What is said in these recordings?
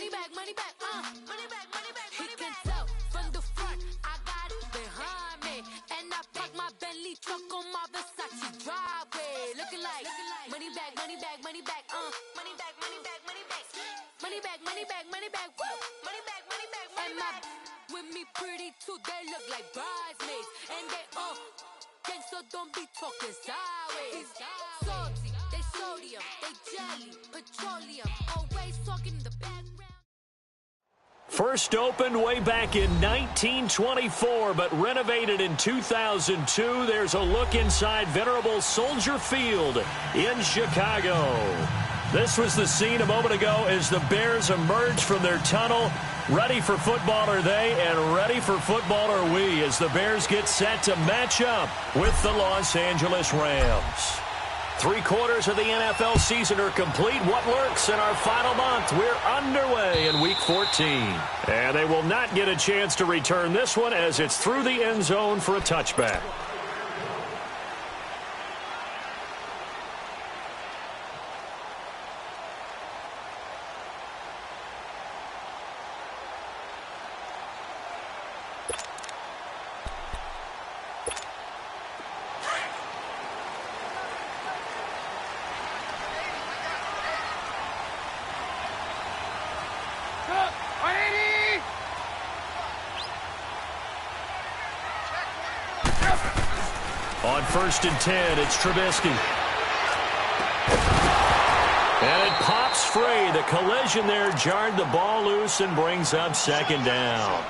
money back, money back, money back. He can tell from the front, I got it behind me. And I park my Bentley truck on my Versace driveway. Looking like money back, money back, money back, money back, money back, money back. Money back, money back, money back, woo. Money back, money back, money back. With me pretty too, they look like bridesmaids. And they gangsta don't be talking sideways. Salty, they sodium, they jelly, petroleum. Always talking in the background. First opened way back in 1924, but renovated in 2002. There's a look inside venerable Soldier Field in Chicago. This was the scene a moment ago as the Bears emerged from their tunnel. Ready for football are they, and ready for football are we, as the Bears get set to match up with the Los Angeles Rams. 3/4 of the NFL season are complete. What lurks in our final month? We're underway in Week 14. And they will not get a chance to return this one as it's through the end zone for a touchback. On 1st and 10, it's Trubisky. And it pops free. The collision there jarred the ball loose and brings up 2nd down.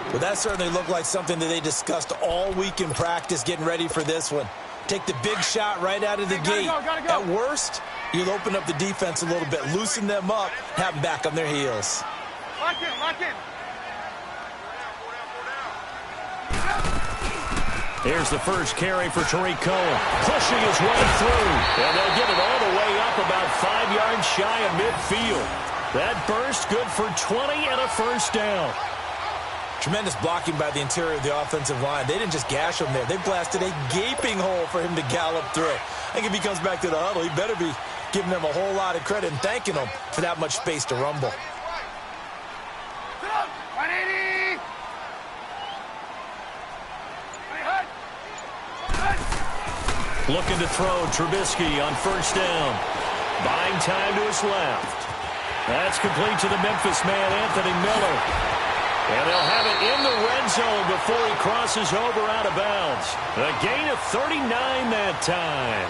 Well, that certainly looked like something that they discussed all week in practice getting ready for this one. Take the big shot right out of the gate. Gotta go. At worst, you'll open up the defense a little bit, loosen them up, have them back on their heels. Lock in. Here's the first carry for Tariq Cohen, pushing his way through. And they'll get it all the way up about 5 yards shy of midfield. That burst good for 20 and a first down. Tremendous blocking by the interior of the offensive line. They didn't just gash him there. They blasted a gaping hole for him to gallop through. I think if he comes back to the huddle, he better be giving them a whole lot of credit and thanking them for that much space to rumble. 180! Looking to throw Trubisky on 1st down. Buying time to his left. That's complete to the Memphis man, Anthony Miller. And they'll have it in the red zone before he crosses over out of bounds. A gain of 39 that time.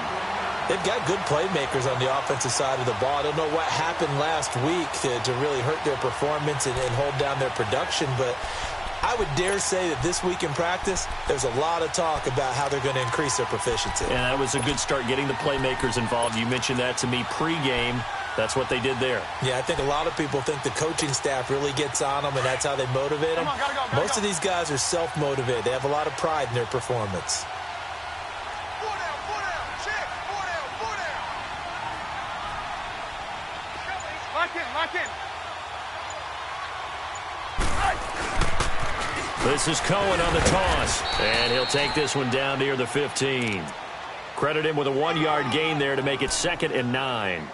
They've got good playmakers on the offensive side of the ball. I don't know what happened last week to really hurt their performance and hold down their production, but I would dare say that this week in practice, there's a lot of talk about how they're going to increase their proficiency. And that was a good start, getting the playmakers involved. You mentioned that to me pregame. That's what they did there. Yeah, I think a lot of people think the coaching staff really gets on them, and that's how they motivate them. Most of these guys are self-motivated. They have a lot of pride in their performance. Lock in. This is Cohen on the toss, and he'll take this one down near the 15. Credit him with a 1-yard gain there to make it 2nd and 9.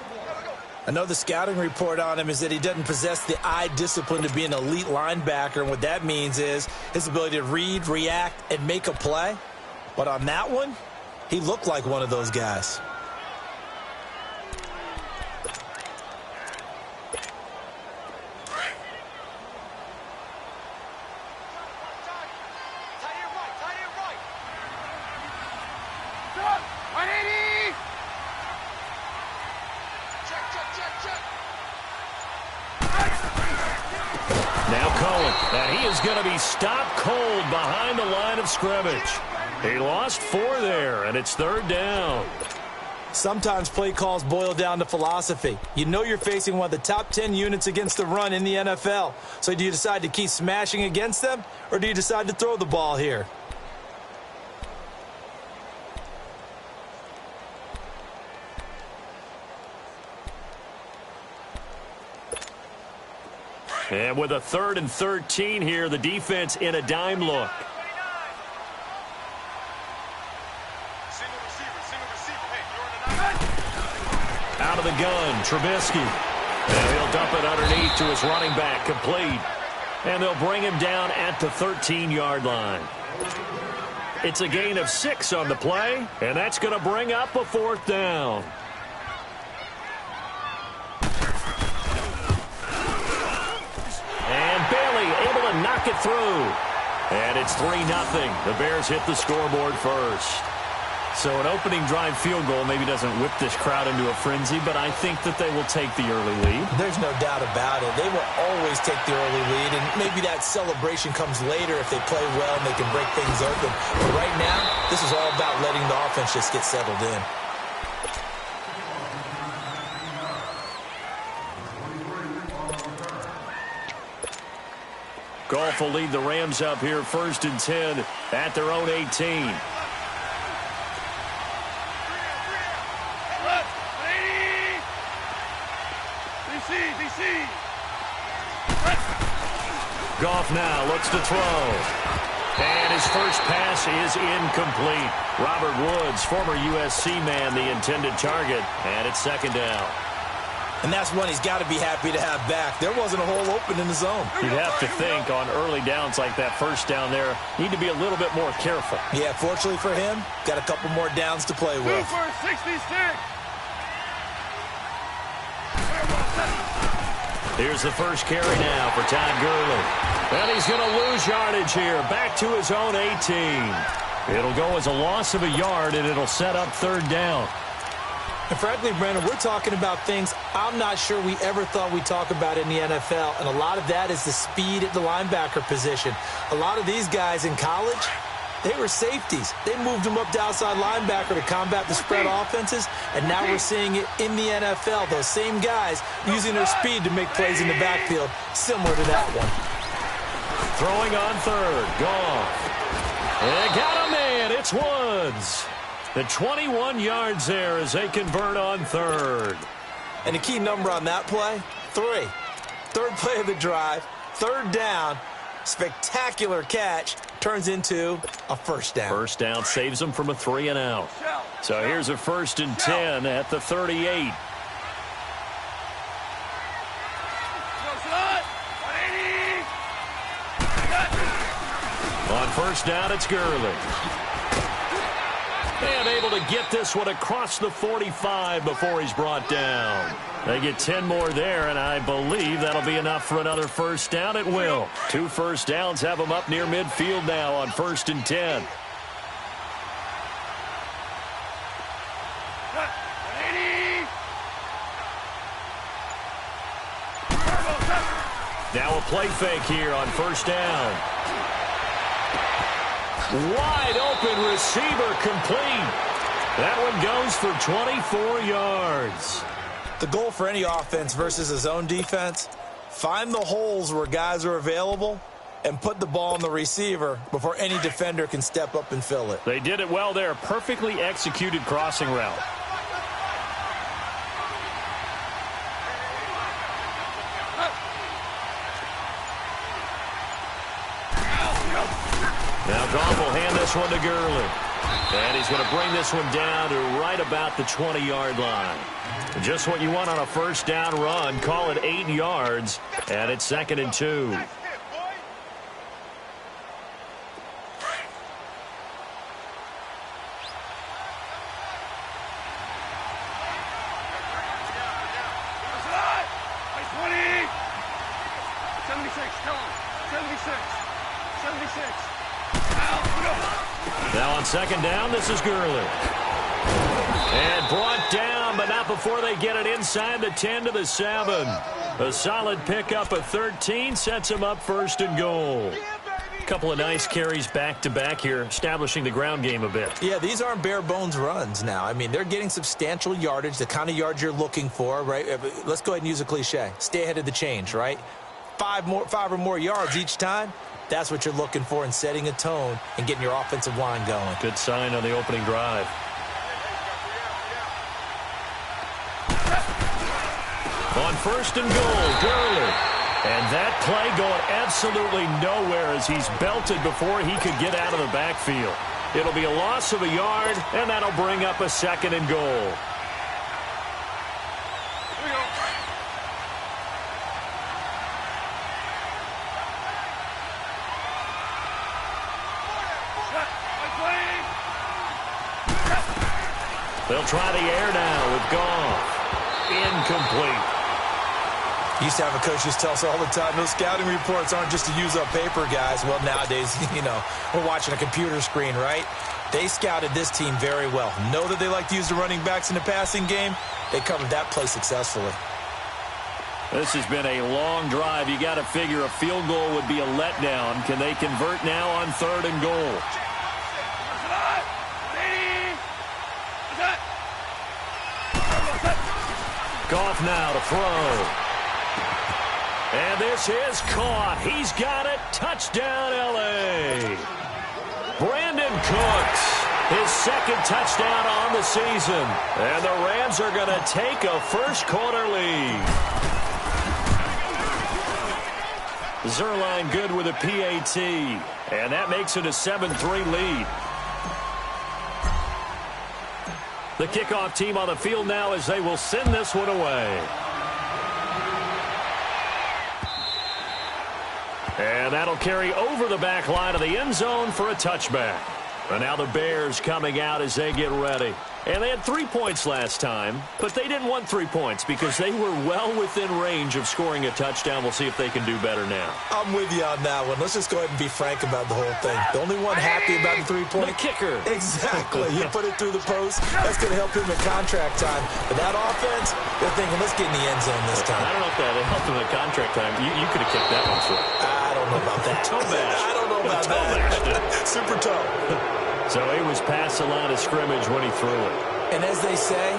Another scouting report on him is that he doesn't possess the eye discipline to be an elite linebacker, and what that means is his ability to read, react, and make a play. But on that one, he looked like one of those guys. Now Cohen, and he is going to be stopped cold behind the line of scrimmage. He lost 4 there, and it's 3rd down. Sometimes play calls boil down to philosophy. You know you're facing one of the top 10 units against the run in the NFL. So do you decide to keep smashing against them, or do you decide to throw the ball here? And with a 3rd and 13 here, the defense in a dime look. Single receiver. Hey, you're in the Out of the gun, Trubisky. And he'll dump it underneath to his running back, complete. And they'll bring him down at the 13-yard line. It's a gain of 6 on the play, and that's going to bring up a 4th down. And Bailey able to knock it through. And it's 3-0. The Bears hit the scoreboard first. So an opening drive field goal maybe doesn't whip this crowd into a frenzy, but I think that they will take the early lead. There's no doubt about it. They will always take the early lead, and maybe that celebration comes later if they play well and they can break things open. But right now, this is all about letting the offense just get settled in. Goff will lead the Rams up here 1st and 10 at their own 18. Goff now looks to throw. And his first pass is incomplete. Robert Woods, former USC man, the intended target. And it's 2nd down. And that's one he's got to be happy to have back. There wasn't a hole open in the zone. You'd have to think on early downs like that 1st down there, need to be a little bit more careful. Yeah, fortunately for him, got a couple more downs to play with. 2 for 66. Here's the first carry now for Todd Gurley. And he's going to lose yardage here, back to his own 18. It'll go as a loss of a yard, and it'll set up 3rd down. And frankly, Brandon, we're talking about things I'm not sure we ever thought we'd talk about in the NFL, and a lot of that is the speed at the linebacker position. A lot of these guys in college, they were safeties. They moved them up to outside linebacker to combat the spread offenses, and now we're seeing it in the NFL. Those same guys using their speed to make plays in the backfield, similar to that one. Throwing on 3rd, Goff. And got a man, it's Woods. The 21 yards there as they convert on 3rd. And the key number on that play, 3. 3rd play of the drive, 3rd down, spectacular catch, turns into a 1st down. 1st down saves them from a 3-and-out. So here's a 1st and 10 at the 38. On 1st down, it's Gurley. And able to get this one across the 45 before he's brought down. They get 10 more there, and I believe that'll be enough for another 1st down. It will. 2 first downs have them up near midfield now on 1st and 10. Now a play fake here on 1st down. Wide open receiver complete. That one goes for 24 yards. The goal for any offense versus a zone defense, find the holes where guys are available and put the ball on the receiver before any defender can step up and fill it. They did it well there. Perfectly executed crossing route. Now Goff will hand this one to Gurley. And he's going to bring this one down to right about the 20-yard line. Just what you want on a 1st down run. Call it 8 yards. And it's 2nd and 2. Now on 2nd down, this is Gurley. And brought down, but not before they get it inside the 10 to the 7. A solid pickup of 13 sets him up 1st and goal. A couple of nice carries back-to-back here, establishing the ground game a bit. Yeah, these aren't bare-bones runs now. I mean, they're getting substantial yardage, the kind of yards you're looking for, right? Let's go ahead and use a cliche. Stay ahead of the change, right? 5 or more yards each time. That's what you're looking for in setting a tone and getting your offensive line going. Good sign on the opening drive. On 1st and goal, Gurley. And that play going absolutely nowhere as he's belted before he could get out of the backfield. It'll be a loss of a yard, and that'll bring up a 2nd and goal. They'll try the air now with Goff. Incomplete. Used to have a coach just tell us all the time, those scouting reports aren't just to use up paper, guys. Well, nowadays, we're watching a computer screen, right? They scouted this team very well. Know that they like to use the running backs in the passing game. They covered that play successfully. This has been a long drive. You got to figure a field goal would be a letdown. Can they convert now on 3rd and goal? Goff now to throw. And this is caught. He's got it. Touchdown, L.A. Brandon Cooks, his 2nd touchdown on the season. And the Rams are going to take a first-quarter lead. Zerline good with a PAT. And that makes it a 7-3 lead. The kickoff team on the field now as they will send this one away. And that'll carry over the back line of the end zone for a touchback. And now the Bears coming out as they get ready. And they had 3 points last time, but they didn't want 3 points because they were well within range of scoring a touchdown. We'll see if they can do better now. I'm with you on that one. Let's just go ahead and be frank about the whole thing. The only one happy about the 3-point. The kicker. Exactly. You put it through the post. That's going to help him in contract time. But that offense, they're thinking, let's get in the end zone this time. I don't know if that helped him in contract time. You could have kicked that one, sir. I don't know about that. Toe bash. I don't know about that. Super toe. So he was past the line of scrimmage when he threw it. And as they say,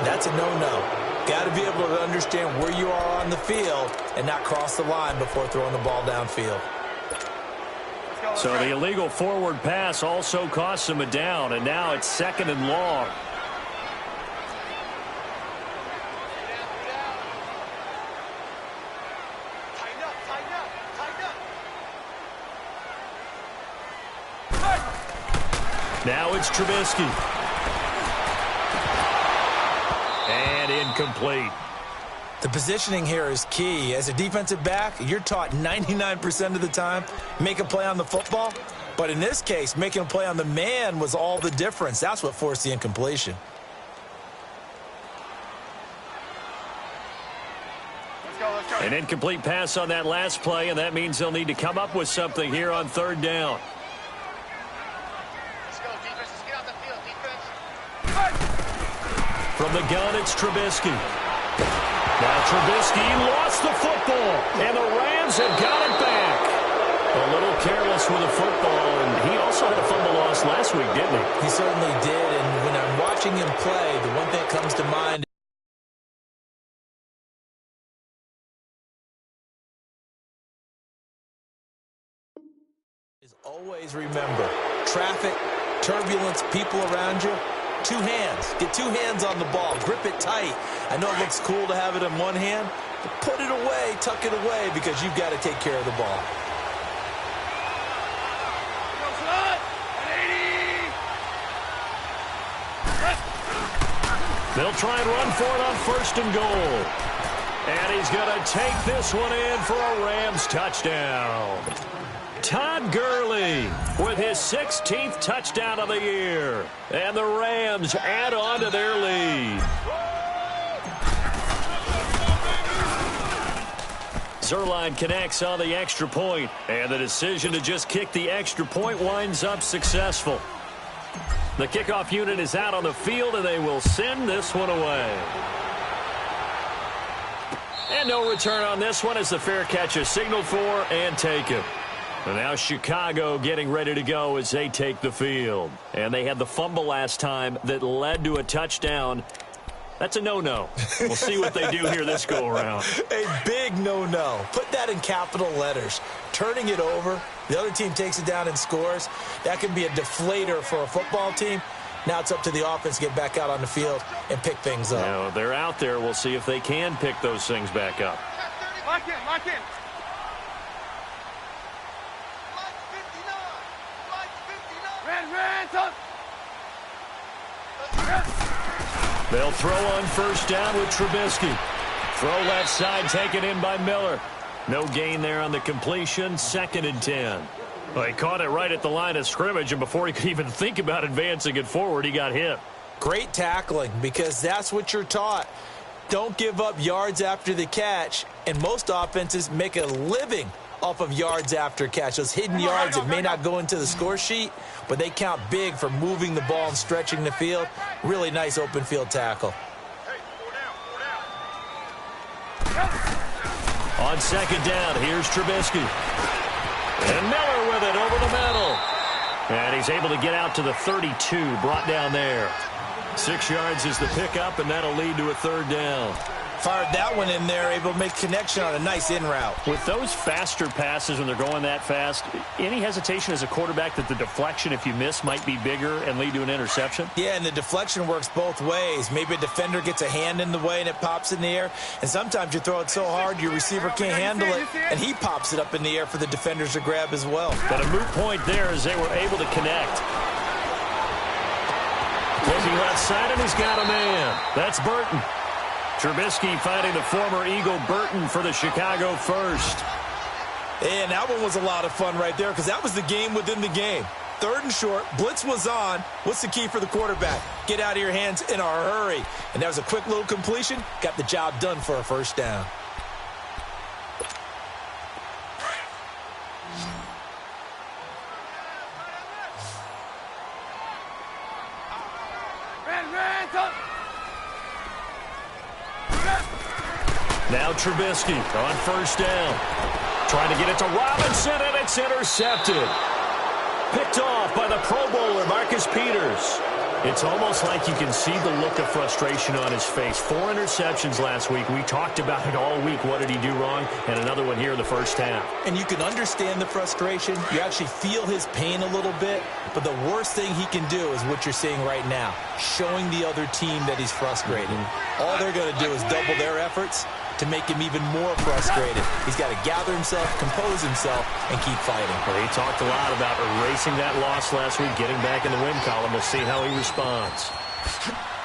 that's a no-no. Got to be able to understand where you are on the field and not cross the line before throwing the ball downfield. So the illegal forward pass also costs him a down, and now it's 2nd and long. Now it's Trubisky. And incomplete. The positioning here is key. As a defensive back, you're taught 99% of the time, make a play on the football. But in this case, making a play on the man was all the difference. That's what forced the incompletion. Let's go. An incomplete pass on that last play, and that means they'll need to come up with something here on 3rd down. From the gun, it's Trubisky. Now Trubisky lost the football, and the Rams have got it back. A little careless with the football, and he also had a fumble loss last week, didn't he? He certainly did, and when I'm watching him play, the one thing that comes to mind is always remember, traffic, turbulence, people around you. 2 hands. Get 2 hands on the ball. Grip it tight. I know it looks cool to have it in one hand, but put it away, tuck it away, because you've got to take care of the ball. They'll try and run for it on 1st and goal. And he's going to take this one in for a Rams touchdown. Todd Gurley with his 16th touchdown of the year. And the Rams add on to their lead. Zerline connects on the extra point, and the decision to just kick the extra point winds up successful. The kickoff unit is out on the field, and they will send this one away. And no return on this one as the fair catch is signaled for and taken. And now Chicago getting ready to go as they take the field. And they had the fumble last time that led to a touchdown. That's a no-no. We'll see what they do here this go-around. A big no-no. Put that in capital letters. Turning it over, the other team takes it down and scores. That can be a deflator for a football team. Now it's up to the offense to get back out on the field and pick things up. Now, they're out there. We'll see if they can pick those things back up. Lock in, lock in. They'll throw on 1st down with Trubisky. Throw left side taken in by Miller. No gain there on the completion. 2nd and 10. Well, he caught it right at the line of scrimmage, and before he could even think about advancing it forward, he got hit. Great tackling, because that's what you're taught. Don't give up yards after the catch, and most offenses make a living off of yards after catch. Those hidden yards that may not go into the score sheet, but they count big for moving the ball and stretching the field. Really nice open field tackle. On second down, here's Trubisky. And Miller with it over the middle. And he's able to get out to the 32, brought down there. 6 yards is the pickup, and that'll lead to a third down. Fired that one in there, able to make connection on a nice in route. With those faster passes when they're going that fast, any hesitation as a quarterback that the deflection, if you miss, might be bigger and lead to an interception? Yeah, and the deflection works both ways. Maybe a defender gets a hand in the way and it pops in the air, and sometimes you throw it so hard your receiver can't handle it, and he pops it up in the air for the defenders to grab as well. But a moot point there as they were able to connect. Looking left side, and he's got a man. That's Burton. Trubisky finding the former Eagle Burton for the Chicago first. And that one was a lot of fun right there, because that was the game within the game. 3rd and short, blitz was on. What's the key for the quarterback? Get out of your hands in a hurry. And that was a quick little completion. Got the job done for a first down. Now Trubisky on first down. Trying to get it to Robinson, and it's intercepted. Picked off by the Pro Bowler, Marcus Peters. It's almost like you can see the look of frustration on his face. 4 interceptions last week. We talked about it all week. What did he do wrong? And another one here in the first half. And you can understand the frustration. You actually feel his pain a little bit. But the worst thing he can do is what you're seeing right now, showing the other team that he's frustrated. All they're going to do is double their efforts to make him even more frustrated. He's got to gather himself, compose himself, and keep fighting. Well, he talked a lot about erasing that loss last week, getting back in the win column. We'll see how he responds.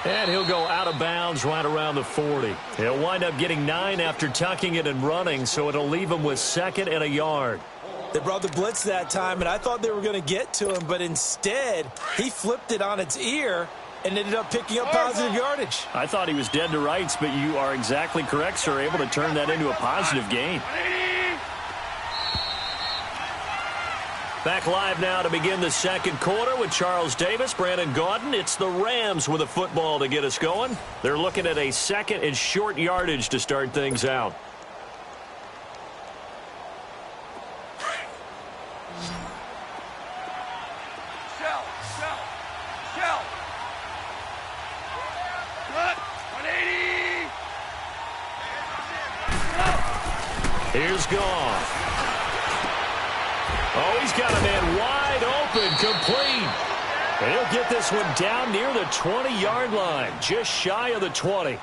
And he'll go out of bounds right around the 40. He'll wind up getting 9 after tucking it and running, so it'll leave him with 2nd and a yard. They brought the blitz that time, and I thought they were going to get to him, but instead, he flipped it on its ear and ended up picking up positive yardage. I thought he was dead to rights, but you are exactly correct, sir, able to turn that into a positive gain. Back live now to begin the second quarter with Charles Davis, Brandon Gaudin. It's the Rams with a football to get us going. They're looking at a 2nd and short yardage to start things out. Here's Goff. Oh, he's got a man wide open, complete. And he'll get this one down near the 20-yard line, just shy of the 20.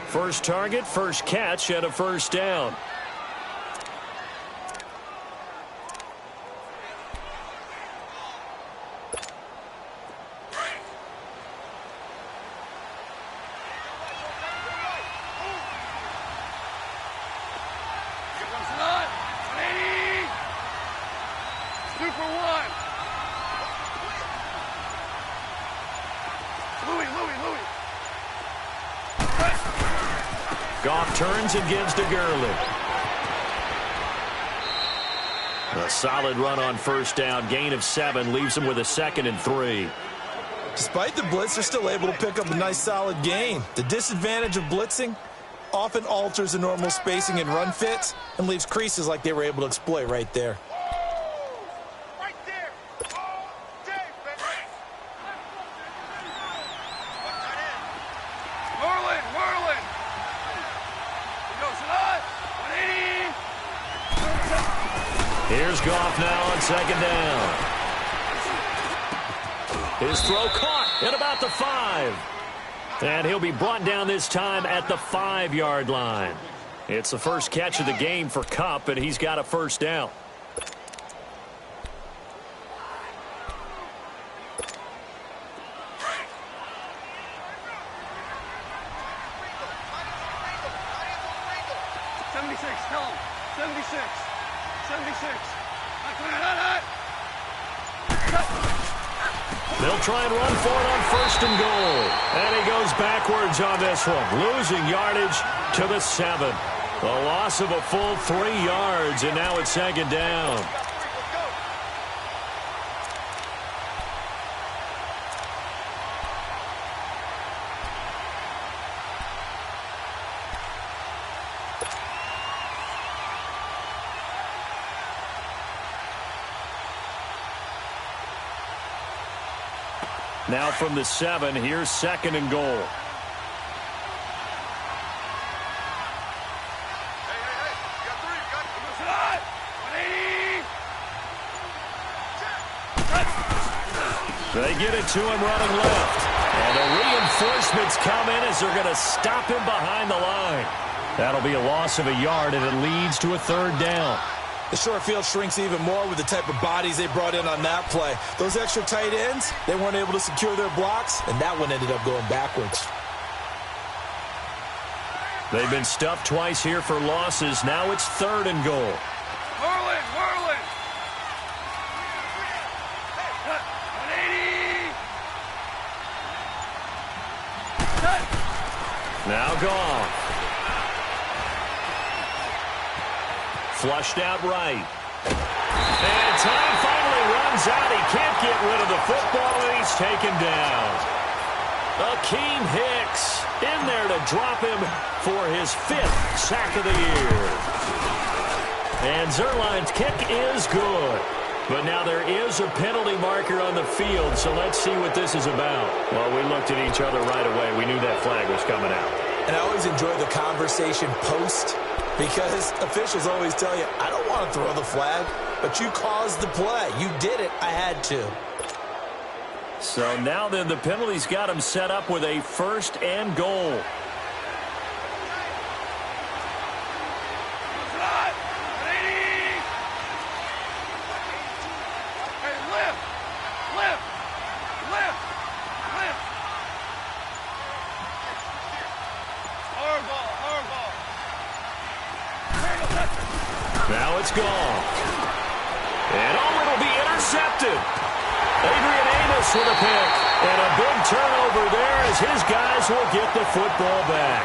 First target, first catch, and a first down. Goff turns and gives to Gurley. A solid run on first down. Gain of 7 leaves him with a 2nd and 3. Despite the blitz, they're still able to pick up a nice solid gain. The disadvantage of blitzing often alters the normal spacing and run fits and leaves creases like they were able to exploit right there. Here's Goff now on second down. His throw caught at about the 5. And he'll be brought down this time at the 5-yard line. It's the first catch of the game for Kupp, and he's got a first down. They'll try and run for it on 1st and goal. And he goes backwards on this one, losing yardage to the 7. A loss of a full 3 yards, and now it's 2nd down. Now from the 7, here's 2nd and goal. They get it to him running left. And the reinforcements come in as they're going to stop him behind the line. That'll be a loss of a yard, and it leads to a 3rd down. The short field shrinks even more with the type of bodies they brought in on that play. Those extra tight ends, they weren't able to secure their blocks, and that one ended up going backwards. They've been stuffed twice here for losses. Now it's 3rd and goal. Whirling. 180. Now gone. Flushed out right. And time finally runs out. He can't get rid of the football, and he's taken down. Akeem Hicks in there to drop him for his 5th sack of the year. And Zerline's kick is good. But now there is a penalty marker on the field, so let's see what this is about. Well, we looked at each other right away. We knew that flag was coming out. And I always enjoy the conversation post, because officials always tell you, I don't want to throw the flag, but you caused the play. You did it. I had to. So now then, the penalty's got him set up with a 1st and goal. Now it's gone. And it'll be intercepted. Adrian Amos with a pick. And a big turnover there as his guys will get the football back.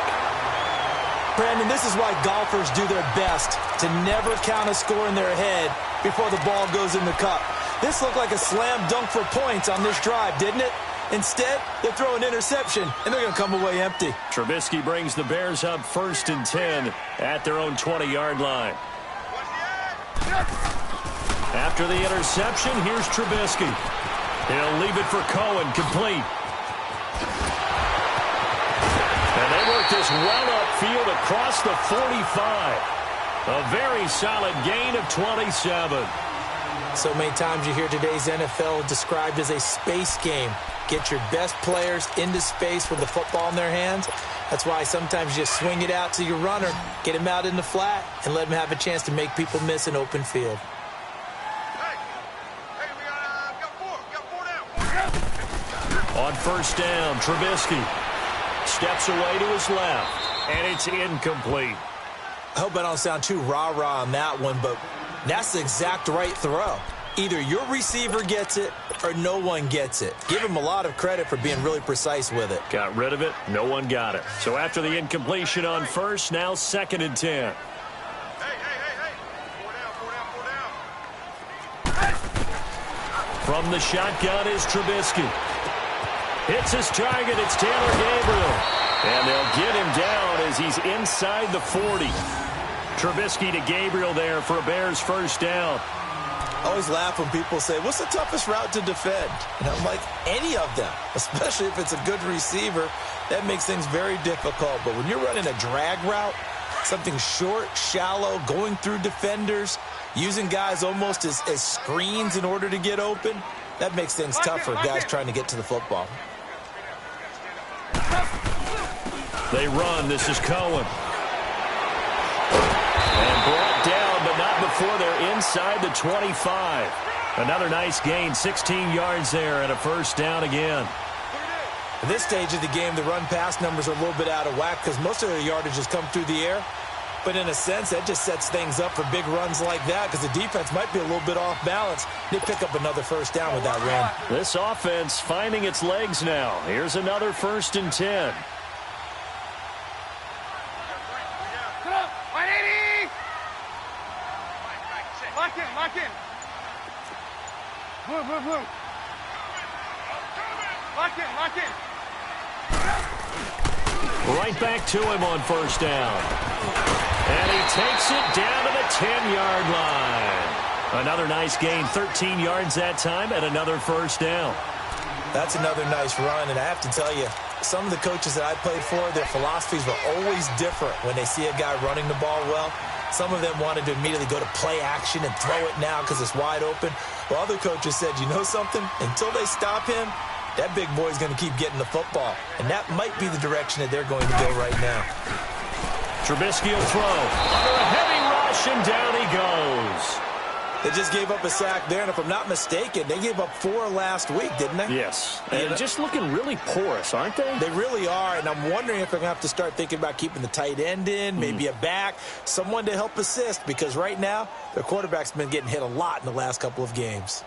Brandon, this is why golfers do their best to never count a score in their head before the ball goes in the cup. This looked like a slam dunk for points on this drive, didn't it? Instead, they throw an interception, and they're going to come away empty. Trubisky brings the Bears up 1st and 10 at their own 20-yard line. After the interception, here's Trubisky. He'll leave it for Cohen, complete. And they work this well upfield across the 45. A very solid gain of 27. So many times you hear today's NFL described as a space game. Get your best players into space with the football in their hands. That's why sometimes you just swing it out to your runner, get him out in the flat, and let him have a chance to make people miss an open field. On 1st down, Trubisky steps away to his left, and it's incomplete. I hope I don't sound too rah-rah on that one, but that's the exact right throw. Either your receiver gets it or no one gets it. Give him a lot of credit for being really precise with it. Got rid of it. No one got it. So after the incompletion on 1st, now 2nd and 10. From the shotgun is Trubisky. Hits his target. It's Taylor Gabriel. And they'll get him down as he's inside the 40. Trubisky to Gabriel there for a Bears 1st down. I always laugh when people say, what's the toughest route to defend? And I'm like, any of them, especially if it's a good receiver. That makes things very difficult. But when you're running a drag route, something short, shallow, going through defenders, using guys almost as screens in order to get open, that makes things tough for guys trying to get to the football. They run. This is Cohen. And brought down, but not before they're inside the 25. Another nice gain, 16 yards there, and a 1st down again. At this stage of the game, the run-pass numbers are a little bit out of whack because most of their yardage has come through the air. But in a sense, that just sets things up for big runs like that because the defense might be a little bit off balance. They pick up another first down with that run. This offense finding its legs now. Here's another 1st and 10. Lock in, lock in. Move, move, move. Lock in, lock in. Right back to him on 1st down. And he takes it down to the 10-yard line. Another nice gain, 13 yards that time, and another 1st down. That's another nice run, and I have to tell you, some of the coaches that I played for, their philosophies were always different when they see a guy running the ball well. Some of them wanted to immediately go to play action and throw it now because it's wide open. While other coaches said, you know something? Until they stop him, that big boy's going to keep getting the football. And that might be the direction that they're going to go right now. Trubisky will throw. Under a heavy rush, and down he goes. They just gave up a sack there, and if I'm not mistaken, they gave up 4 last week, didn't they? Yes. And just looking really porous, aren't they? They really are, and I'm wondering if they're going to have to start thinking about keeping the tight end in, maybe a back, someone to help assist, because right now, their quarterback's been getting hit a lot in the last couple of games.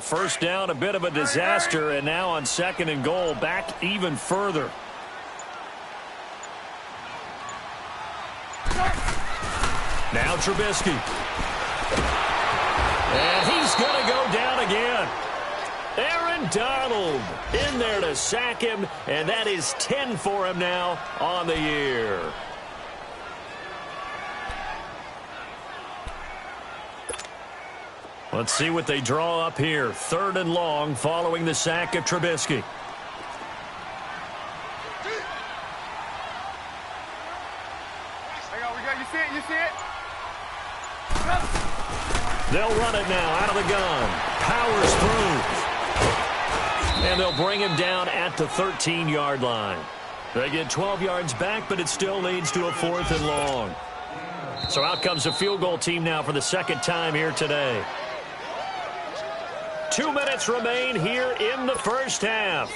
First down, a bit of a disaster, and now on 2nd and goal, back even further. Now Trubisky. And he's going to go down again. Aaron Donald in there to sack him, and that is 10 for him now on the year. Let's see what they draw up here. 3rd and long following the sack of Trubisky. Hang on, we got, you see it, you see it? They'll run it now out of the gun. Powers through. And they'll bring him down at the 13-yard line. They get 12 yards back, but it still leads to a 4th and long. So out comes a field goal team now for the 2nd time here today. 2 minutes remain here in the first half.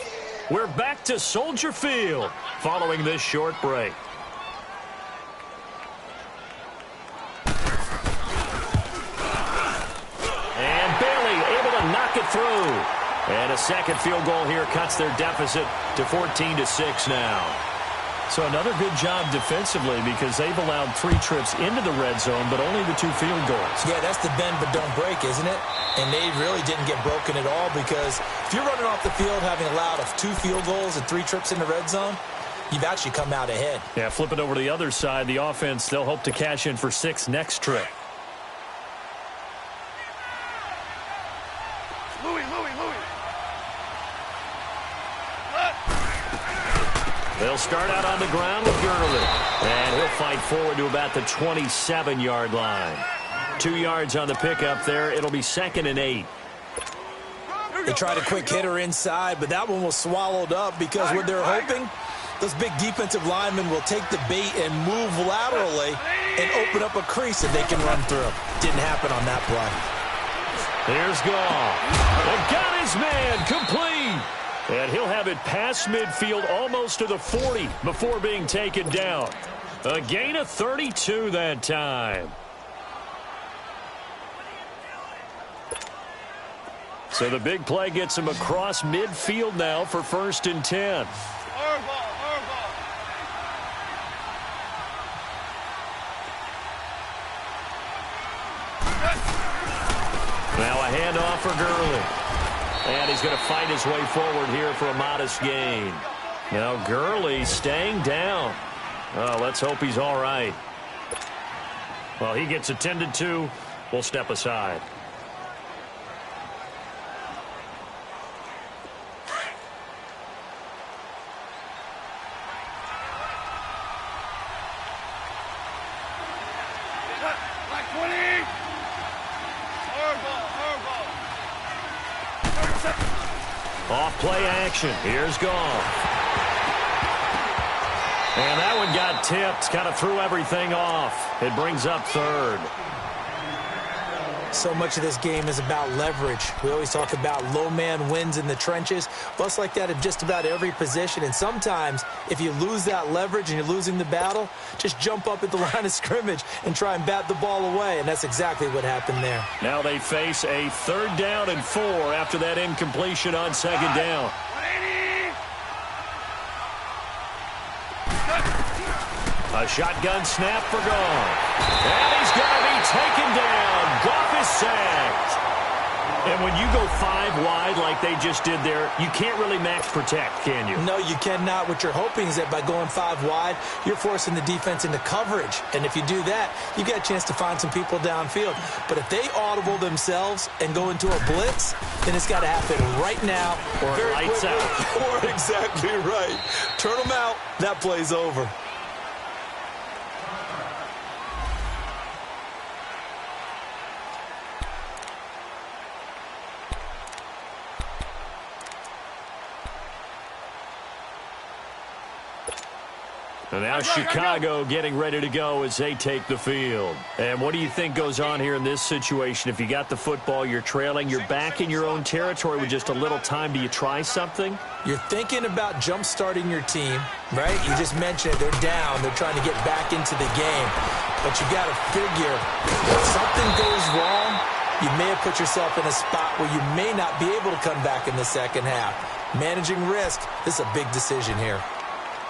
We're back to Soldier Field following this short break. And Bailey able to knock it through. And a second field goal here cuts their deficit to 14-6 now. So another good job defensively because they've allowed 3 trips into the red zone, but only the 2 field goals. Yeah, that's the bend but don't break, isn't it? And they really didn't get broken at all because if you're running off the field having allowed 2 field goals and 3 trips in the red zone, you've actually come out ahead. Yeah, flip it over to the other side. The offense, they'll hope to cash in for 6 next trip. Louis. They'll start out on the ground with Gurley. And he'll fight forward to about the 27-yard line. 2 yards on the pickup there. It'll be 2nd and 8. They tried a quick hitter inside, but that one was swallowed up because what they're hoping, those big defensive linemen will take the bait and move laterally and open up a crease that they can run through. Didn't happen on that play. Here's Goff. And got his man complete. And he'll have it past midfield almost to the 40 before being taken down. A gain of 32 that time. So the big play gets him across midfield now for 1st and 10. Now a handoff for Gurley. And he's going to fight his way forward here for a modest gain. Now Gurley staying down. Oh, let's hope he's all right. Well, he gets attended to. We'll step aside. Off play action. Here's Goff. And that one got tipped, kind of threw everything off. It brings up third. So much of this game is about leverage. We always talk about low man wins in the trenches. Well, it's like that in just about every position. And sometimes, if you lose that leverage and you're losing the battle, just jump up at the line of scrimmage and try and bat the ball away. And that's exactly what happened there. Now they face a 3rd down and 4 after that incompletion on 2nd down. A shotgun snap for Goff. And he's going to be taken down. Goff is sacked. And when you go 5 wide like they just did there, you can't really max protect, can you? No, you cannot. What you're hoping is that by going 5 wide, you're forcing the defense into coverage. And if you do that, you've got a chance to find some people downfield. But if they audible themselves and go into a blitz, then it's got to happen right now. Or lights out. Or exactly right. Turn them out. That play's over. And now Chicago getting ready to go as they take the field. And what do you think goes on here in this situation? If you got the football, you're trailing, you're back in your own territory with just a little time. Do you try something? You're thinking about jump-starting your team, right? You just mentioned it. They're down. They're trying to get back into the game. But you got to figure if something goes wrong, you may have put yourself in a spot where you may not be able to come back in the second half. Managing risk, this is a big decision here.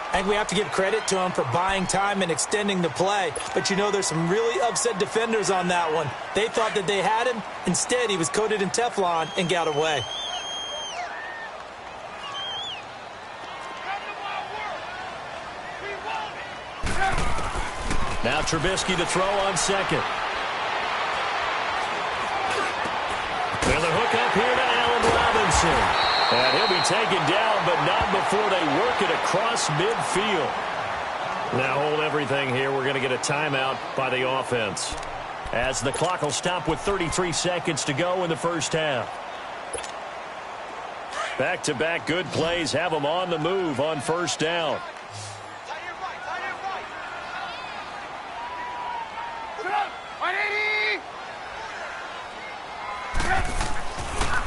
I think we have to give credit to him for buying time and extending the play. But, you know, there's some really upset defenders on that one. They thought that they had him. Instead, he was coated in Teflon and got away. Now Trubisky to throw on 2nd. And the hook up here to Allen Robinson. And he'll be taken down, but not before they work it across midfield. Now hold everything here. We're going to get a timeout by the offense, as the clock will stop with 33 seconds to go in the first half. Back-to-back good plays have them on the move on 1st down.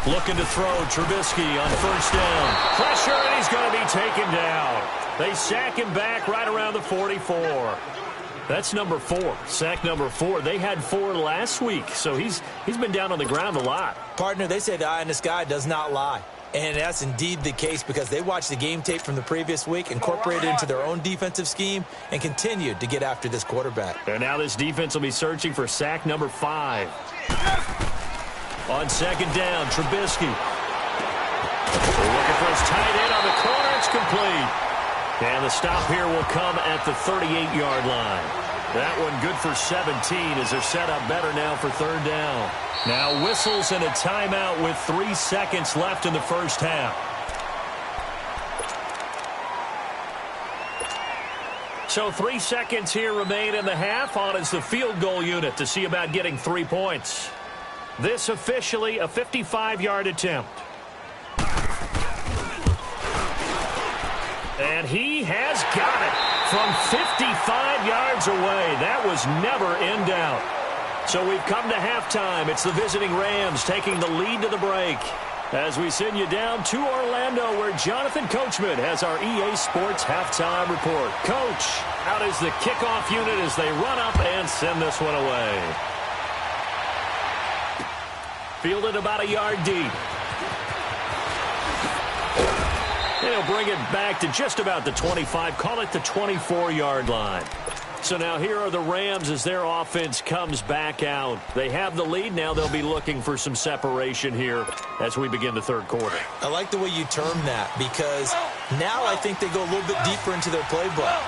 Looking to throw, Trubisky on 1st down. Pressure, and he's going to be taken down. They sack him back right around the 44. That's number 4, sack number 4. They had 4 last week, so he's been down on the ground a lot. Partner, they say the eye in the sky does not lie. And that's indeed the case because they watched the game tape from the previous week, incorporated it into their own defensive scheme, and continued to get after this quarterback. And now this defense will be searching for sack number 5. On 2nd down, Trubisky. They're looking for his tight end on the corner. It's complete. And the stop here will come at the 38-yard line. That one good for 17 as they're set up better now for 3rd down. Now whistles and a timeout with 3 seconds left in the first half. So 3 seconds here remain in the half. On is the field goal unit to see about getting 3 points. This officially a 55-yard attempt. And he has got it from 55 yards away. That was never in doubt. So we've come to halftime. It's the visiting Rams taking the lead to the break. As we send you down to Orlando, where Jonathan Coachman has our EA Sports halftime report. Coach, out is the kickoff unit as they run up and send this one away. Fielded about a yard deep. They'll bring it back to just about the 25, call it the 24-yard line. So now here are the Rams as their offense comes back out. They have the lead. Now they'll be looking for some separation here as we begin the 3rd quarter. I like the way you term that because now I think they go a little bit deeper into their playbook.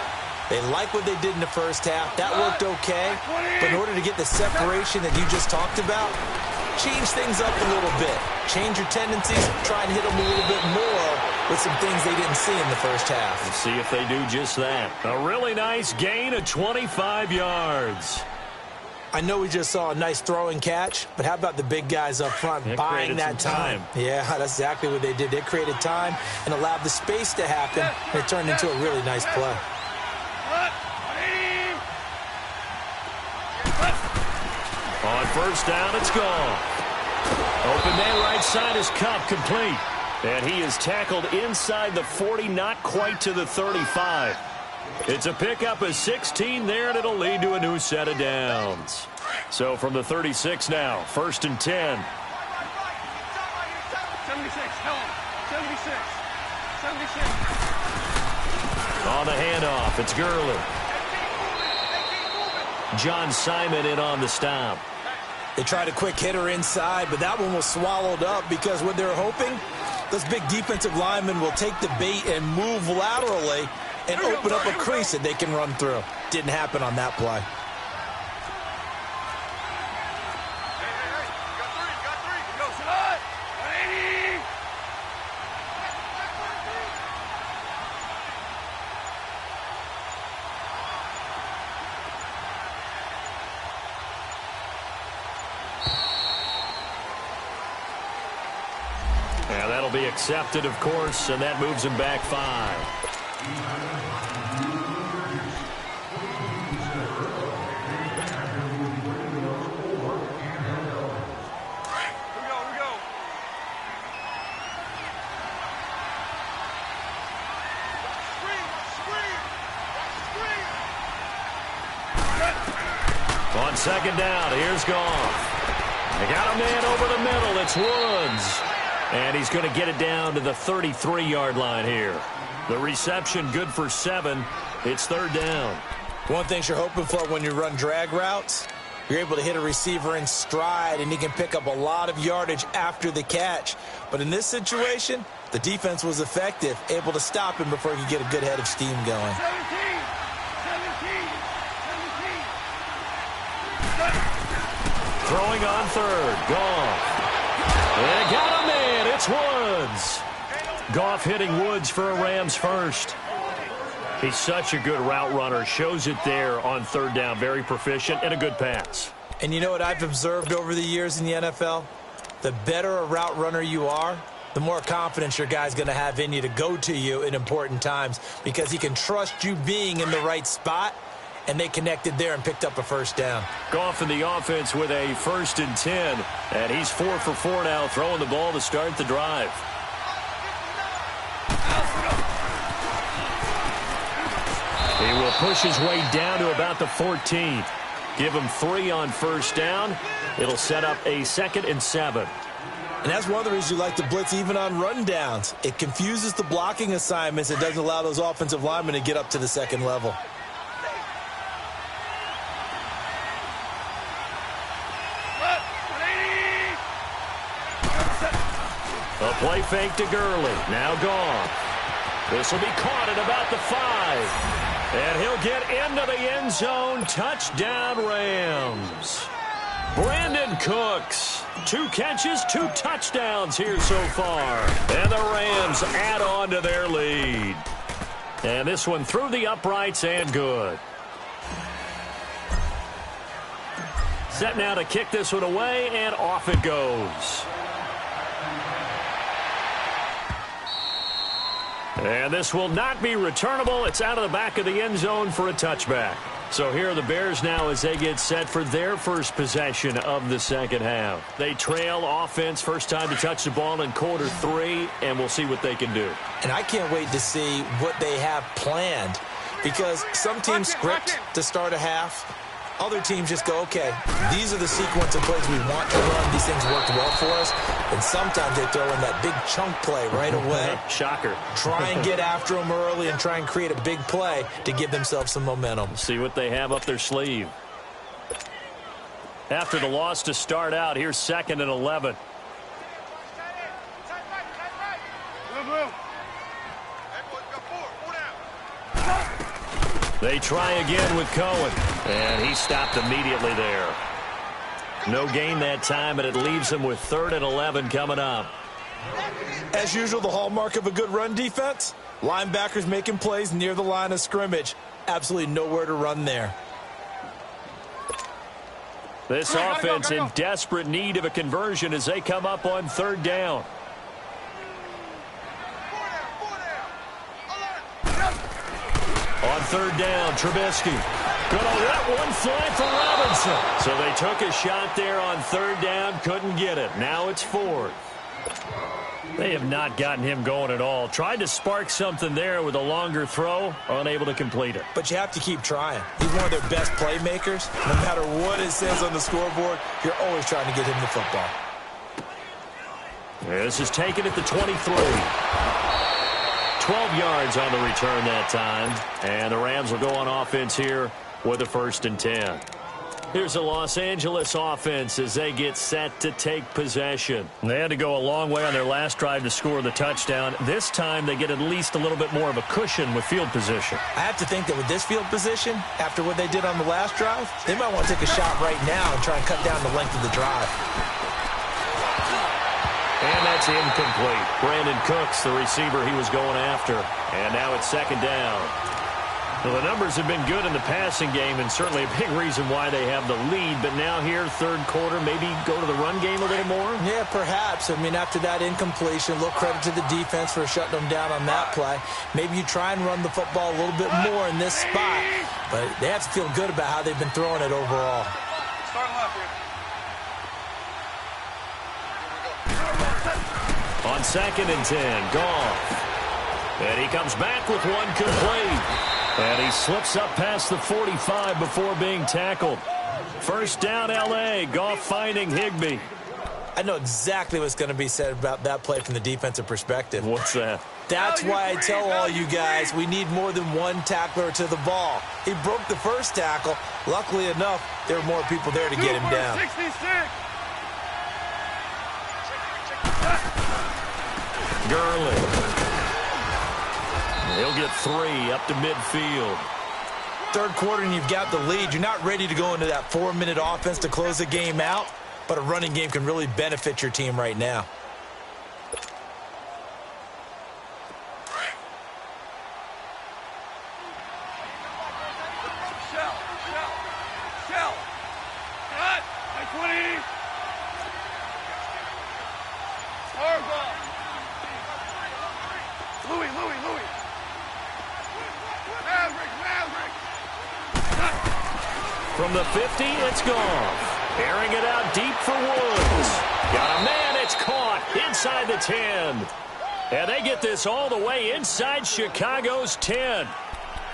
They like what they did in the first half. That worked okay. But in order to get the separation that you just talked about, change things up a little bit. Change your tendencies. Try and hit them a little bit more with some things they didn't see in the first half. Let's see if they do just that. A really nice gain of 25 yards. I know we just saw a nice throwing catch, but how about the big guys up front buying that time? Yeah, that's exactly what they did. They created time and allowed the space to happen, and it turned into a really nice play. On first down, it's gone. Open man right side is Cup, complete. And he is tackled inside the 40, not quite to the 35. It's a pickup of 16 there, and it'll lead to a new set of downs. So from the 36 now, first and 10. 76, 76. On the handoff, it's Gurley. John Simon in on the stop. They tried a quick hitter inside, but that one was swallowed up because what they're hoping, those big defensive linemen will take the bait and move laterally and open up a crease that they can run through. Didn't happen on that play. Yeah, that'll be accepted, of course, and that moves him back 5. On second down, here's Goff. They got a man over the middle. It's Woods. And he's going to get it down to the 33-yard line here. The reception good for 7. It's third down. One thing you're hoping for when you run drag routes, you're able to hit a receiver in stride, and he can pick up a lot of yardage after the catch. But in this situation, the defense was effective, able to stop him before he could get a good head of steam going. 17. Throwing on third. Goff. And got a man. It's Woods. Goff hitting Woods for a Rams first. He's such a good route runner. Shows it there on third down. Very proficient and a good pass. And you know what I've observed over the years in the NFL? The better a route runner you are, the more confidence your guy's going to have in you to go to you in important times because he can trust you being in the right spot. And they connected there and picked up a first down. Goff in the offense with a first and 10. And he's 4 for 4 now, throwing the ball to start the drive. He will push his way down to about the 14. Give him 3 on first down. It'll set up a 2nd and 7. And that's one of the reasons you like to blitz even on rundowns. It confuses the blocking assignments. It doesn't allow those offensive linemen to get up to the second level. A play fake to Gurley. Now gone. This will be caught at about the 5. And he'll get into the end zone. Touchdown, Rams. Brandon Cooks. 2 catches, 2 touchdowns here so far. And the Rams add on to their lead. And this one through the uprights and good. Set now to kick this one away, and off it goes. And this will not be returnable. It's out of the back of the end zone for a touchback. So here are the Bears now as they get set for their first possession of the second half. They trail offense, first time to touch the ball in quarter 3, and we'll see what they can do. And I can't wait to see what they have planned because some teams script to start a half. Other teams just go, okay, these are the sequence of plays we want to run. These things worked well for us. And sometimes they throw in that big chunk play right away. Shocker. Try and get after them early and try and create a big play to give themselves some momentum. See what they have up their sleeve. After the loss to start out, here's 2nd and 11. They try again with Cohen. And he stopped immediately there. No gain that time, and it leaves him with 3rd and 11 coming up. As usual, the hallmark of a good run defense, linebackers making plays near the line of scrimmage. Absolutely nowhere to run there. This offense in desperate need of a conversion as they come up on 3rd down. On 3rd down, Trubisky. Gonna let one fly for Robinson. So they took a shot there on third down, couldn't get it. Now it's fourth. They have not gotten him going at all. Tried to spark something there with a longer throw, unable to complete it. But you have to keep trying. He's one of their best playmakers. No matter what it says on the scoreboard, you're always trying to get him the football. This is taken at the 23. 12 yards on the return that time. And the Rams will go on offense here with a 1st and 10. Here's the Los Angeles offense as they get set to take possession. They had to go a long way on their last drive to score the touchdown. This time they get at least a little bit more of a cushion with field position. I have to think that with this field position, after what they did on the last drive, they might want to take a shot right now and try and cut down the length of the drive. And that's incomplete. Brandon Cooks, the receiver he was going after. And now it's 2nd down. Well, the numbers have been good in the passing game, and certainly a big reason why they have the lead. But now here, 3rd quarter, maybe go to the run game a little more? Yeah, perhaps. I mean, after that incompletion, a little credit to the defense for shutting them down on that play. Maybe you try and run the football a little bit more in this spot. But they have to feel good about how they've been throwing it overall. Start left here. On 2nd and 10, Goff. And he comes back with one complete. And he slips up past the 45 before being tackled. 1st down, L.A. Goff finding Higbee. I know exactly what's going to be said about that play from the defensive perspective. What's that? That's why I tell all you guys we need more than one tackler to the ball. He broke the first tackle. Luckily enough, there were more people there to get him down. 66. Gurley. He'll get 3 up to midfield. 3rd quarter and you've got the lead. You're not ready to go into that 4-minute offense to close the game out, but a running game can really benefit your team right now. Shell. Cut. 20. Harbaugh. Louis. Maverick. From the 50, it's Goff. Airing it out deep for Woods. Got a man, it's caught inside the 10. And they get this all the way inside Chicago's 10.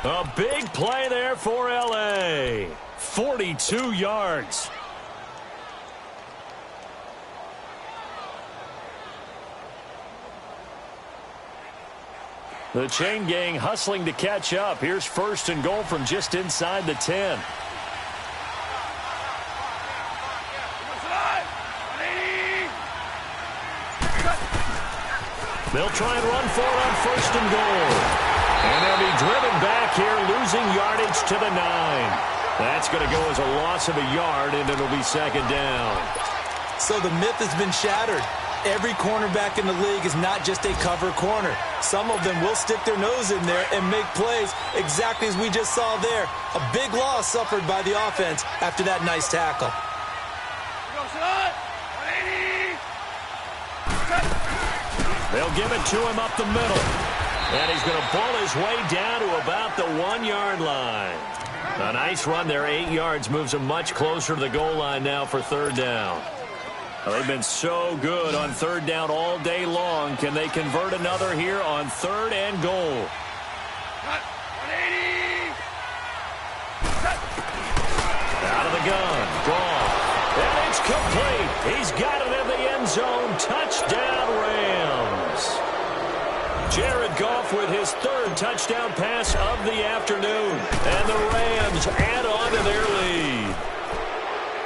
A big play there for L.A. 42 yards. The chain gang hustling to catch up. Here's 1st and goal from just inside the 10. They'll try and run for it on 1st and goal. And they'll be driven back here, losing yardage to the 9. That's going to go as a loss of a yard, and it'll be 2nd down. So the myth has been shattered. Every cornerback in the league is not just a cover corner. Some of them will stick their nose in there and make plays exactly as we just saw there. A big loss suffered by the offense after that nice tackle. They'll give it to him up the middle. And he's going to ball his way down to about the 1-yard line. A nice run there, 8 yards, moves him much closer to the goal line now for 3rd down. Well, they've been so good on 3rd down all day long. Can they convert another here on 3rd and goal? Out of the gun, Goff. And it's complete. He's got it in the end zone. Touchdown, Rams. Jared Goff with his 3rd touchdown pass of the afternoon. And the Rams add on to their lead.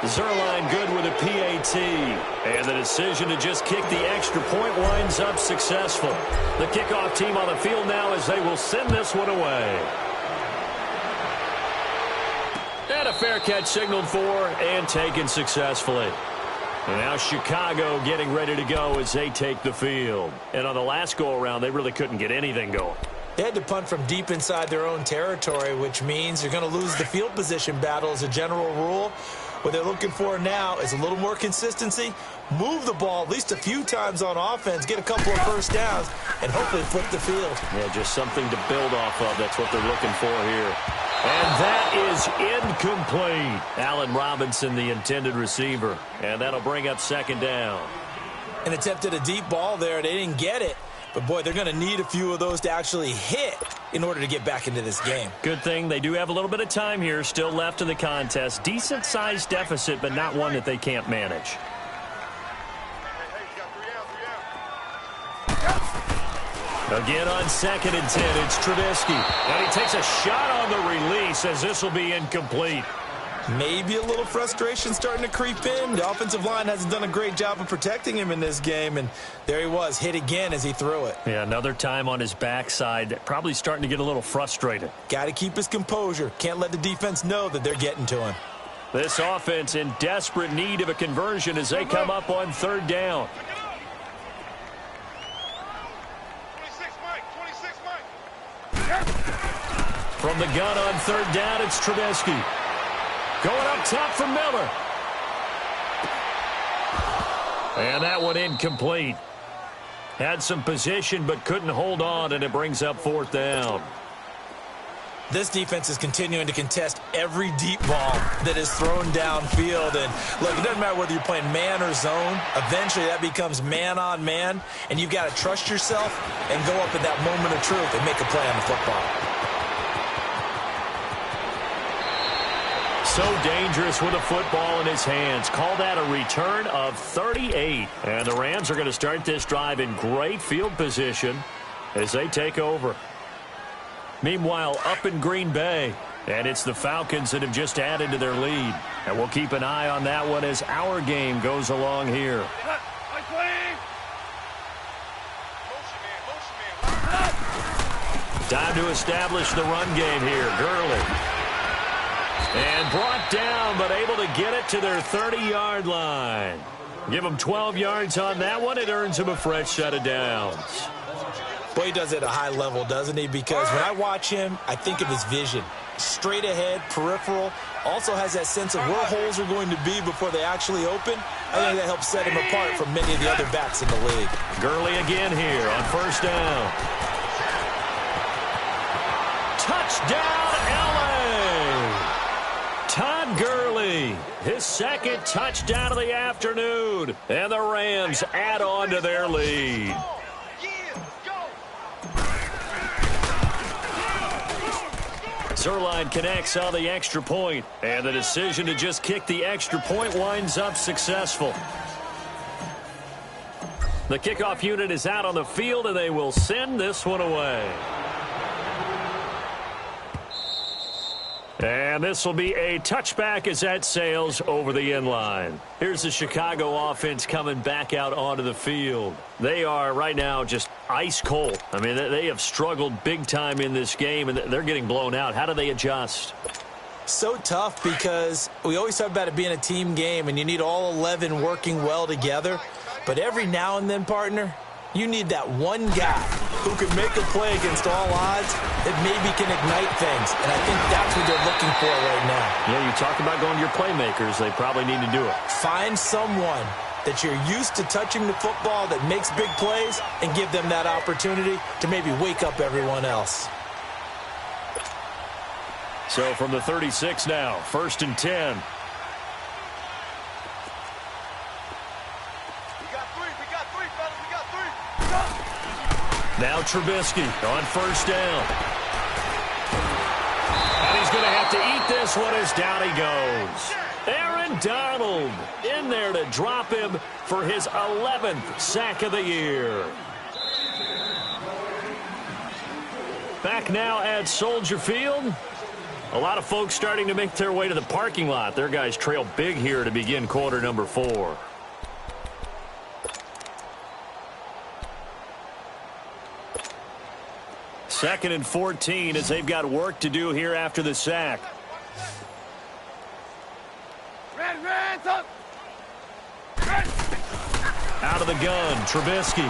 Zerline good with a PAT. And the decision to just kick the extra point winds up successful. The kickoff team on the field now as they will send this one away. And a fair catch signaled for and taken successfully. And now Chicago getting ready to go as they take the field. And on the last go-around, they really couldn't get anything going. They had to punt from deep inside their own territory, which means they're going to lose the field position battle as a general rule. What they're looking for now is a little more consistency, move the ball at least a few times on offense, get a couple of 1st downs, and hopefully flip the field. Yeah, just something to build off of. That's what they're looking for here. And that is incomplete. Allen Robinson, the intended receiver. And that'll bring up second down. An attempt at a deep ball there. They didn't get it. But, boy, they're going to need a few of those to actually hit in order to get back into this game. Good thing they do have a little bit of time here still left in the contest. Decent-sized deficit, but not one that they can't manage. Again on 2nd and 10, it's Trubisky. And he takes a shot on the release as this will be incomplete. Maybe a little frustration starting to creep in. The offensive line hasn't done a great job of protecting him in this game, and there he was, hit again as he threw it. Yeah, another time on his backside, probably starting to get a little frustrated. Got to keep his composure. Can't let the defense know that they're getting to him. This offense in desperate need of a conversion as they come up on 3rd down. 26, Mike. From the gun on 3rd down, it's Trubisky. Going up top for Miller. And that one incomplete. Had some position but couldn't hold on, and it brings up 4th down. This defense is continuing to contest every deep ball that is thrown downfield. And, look, it doesn't matter whether you're playing man or zone. Eventually that becomes man on man, and you've got to trust yourself and go up at that moment of truth and make a play on the football. So dangerous with a football in his hands. Call that a return of 38. And the Rams are going to start this drive in great field position as they take over. Meanwhile, up in Green Bay, and it's the Falcons that have just added to their lead. And we'll keep an eye on that one as our game goes along here. Time to establish the run game here. Gurley. And brought down, but able to get it to their 30-yard line. Give him 12 yards on that one. It earns him a fresh set of downs. Boy, he does it at a high level, doesn't he? Because when I watch him, I think of his vision. Straight ahead, peripheral. Also has that sense of where holes are going to be before they actually open. I think that helps set him apart from many of the other backs in the league. Gurley again here on 1st down. Touchdown, LA! Todd Gurley, his 2nd touchdown of the afternoon. And the Rams add on to their lead. Zerline connects on the extra point, and the decision to just kick the extra point winds up successful. The kickoff unit is out on the field, and they will send this one away. And this will be a touchback as that sails over the end line. Here's the Chicago offense coming back out onto the field. They are right now just ice cold. I mean, they have struggled big time in this game, and they're getting blown out. How do they adjust? So tough because we always talk about it being a team game, and you need all 11 working well together. But every now and then, partner, you need that one guy who can make a play against all odds that maybe can ignite things. And I think that's what they're looking for right now. Yeah, you talk about going to your playmakers. They probably need to do it. Find someone that you're used to touching the football that makes big plays and give them that opportunity to maybe wake up everyone else. So from the 36 now, 1st and 10. Now Trubisky on 1st down. And he's going to have to eat this one as down he goes. Aaron Donald in there to drop him for his 11th sack of the year. Back now at Soldier Field. A lot of folks starting to make their way to the parking lot. Their guys trail big here to begin quarter number 4. Second and 14 as they've got work to do here after the sack. Out of the gun, Trubisky.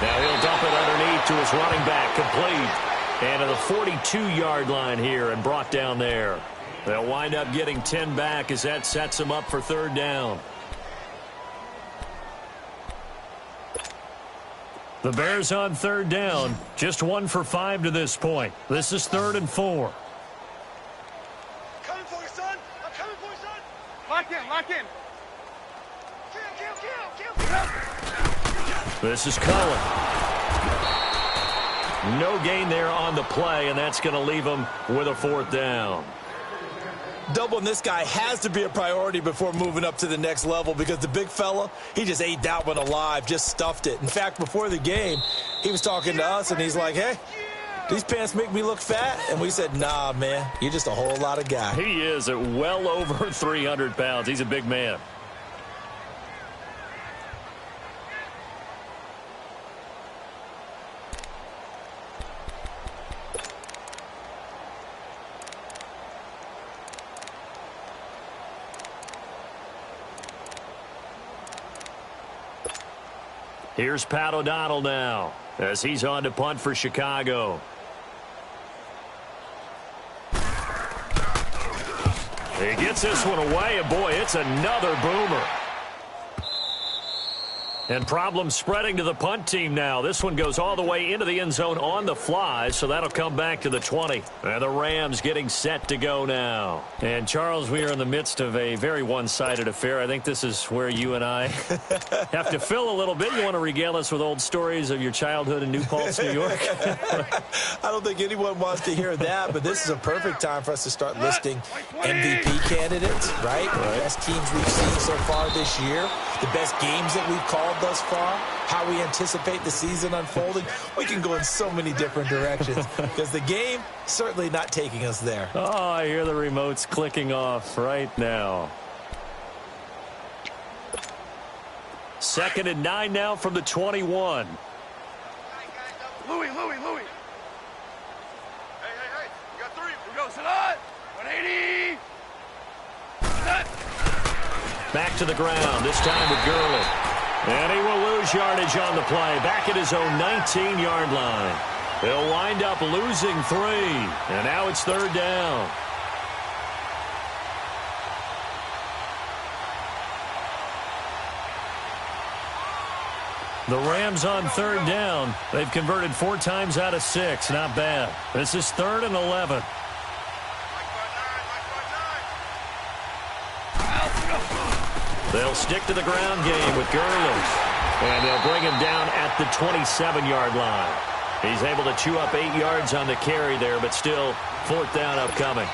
Now he'll dump it underneath to his running back, complete. And to the 42-yard line here and brought down there. They'll wind up getting 10 back as that sets them up for 3rd down. The Bears on 3rd down, just 1 for 5 to this point. This is 3rd and 4. Lock in, lock in. This is Cullen. No gain there on the play, and that's going to leave him with a 4th down. Doubling this guy has to be a priority before moving up to the next level because the big fella, he just ate that one alive, just stuffed it. In fact, before the game, he was talking to us, and he's like, hey, these pants make me look fat? And we said, nah, man, you're just a whole lot of guy. He is at well over 300 pounds. He's a big man. Here's Pat O'Donnell now as he's on to punt for Chicago. He gets this one away, and boy, it's another boomer. And problems spreading to the punt team now. This one goes all the way into the end zone on the fly, so that'll come back to the 20. And the Rams getting set to go now. And, Charles, we are in the midst of a very one-sided affair. I think this is where you and I have to fill a little bit. You want to regale us with old stories of your childhood in New Paltz, New York? I don't think anyone wants to hear that, but this is a perfect time for us to start listing MVP candidates, right? The best teams we've seen so far this year, the best games that we've called thus far, how we anticipate the season unfolding. We can go in so many different directions because the game certainly not taking us there. Oh, I hear the remotes clicking off right now. 2nd and 9 now from the 21. Louis. Hey. You got 3. We go. Salat. 180. Set. Back to the ground, this time with Gurley. And he will lose yardage on the play, back at his own 19-yard line. He'll wind up losing 3, and now it's 3rd down. The Rams on 3rd down. They've converted 4 times out of 6. Not bad. This is 3rd and 11. They'll stick to the ground game with Gurley. And they'll bring him down at the 27-yard line. He's able to chew up 8 yards on the carry there, but still 4th down upcoming.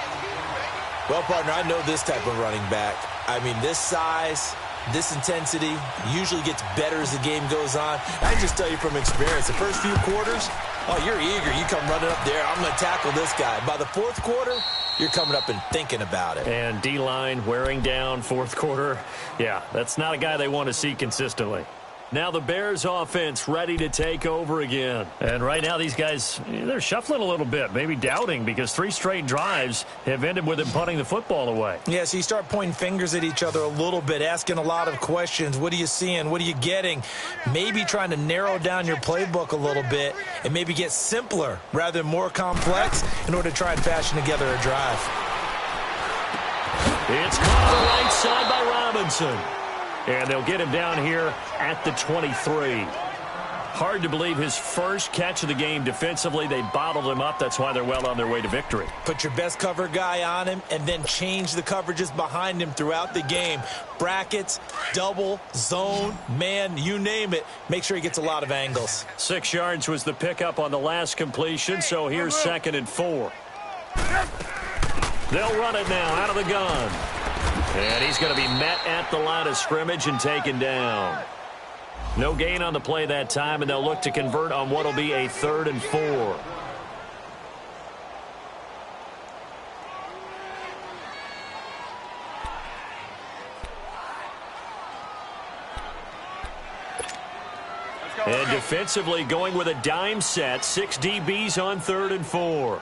Well, partner, I know this type of running back. I mean, this size, this intensity usually gets better as the game goes on. I can just tell you from experience, the first few quarters, oh, you're eager. You come running up there. I'm going to tackle this guy. By the 4th quarter, you're coming up and thinking about it. And D-line wearing down 4th quarter. Yeah, that's not a guy they want to see consistently. Now the Bears offense ready to take over again. And right now these guys, they're shuffling a little bit, maybe doubting, because 3 straight drives have ended with them punting the football away. Yeah, so you start pointing fingers at each other a little bit, asking a lot of questions. What are you seeing? What are you getting? Maybe trying to narrow down your playbook a little bit and maybe get simpler rather than more complex in order to try and fashion together a drive. It's caught on the right side by Robinson. And they'll get him down here at the 23. Hard to believe his first catch of the game defensively. They bottled him up. That's why they're well on their way to victory. Put your best cover guy on him and then change the coverages behind him throughout the game. Brackets, double, zone, man, you name it. Make sure he gets a lot of angles. 6 yards was the pickup on the last completion, so here's 2nd and 4. They'll run it now out of the gun. And he's going to be met at the line of scrimmage and taken down. No gain on the play that time, and they'll look to convert on what will be a 3rd and 4. And defensively going with a dime set, 6 DBs on 3rd and 4.